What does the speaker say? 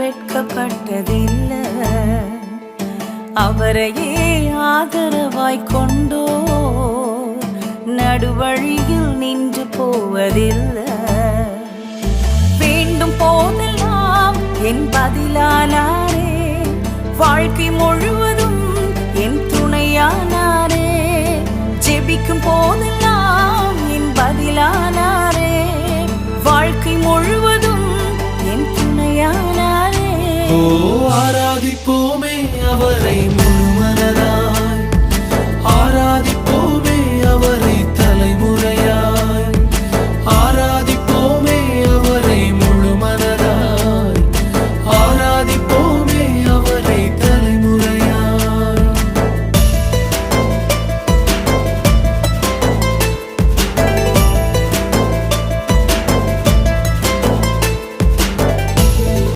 வெட்கப்பட்டதில்லை. அவரையே ஆதரவாய் கொண்டோ நடுவழியில் நின்று போவதில்லை. வேண்டும் போதெல்லாம் என் பதிலானாரே, வாழ்க்கை முழுவதும் என் துணையானாரே. ஜெபிக்கும் போதெல்லாம் என் பதிலானாரே, வாழ்க்கை முழுவதும் என் துணையானாரே. ஆராதிப்போமே அவரை முழுமனதா.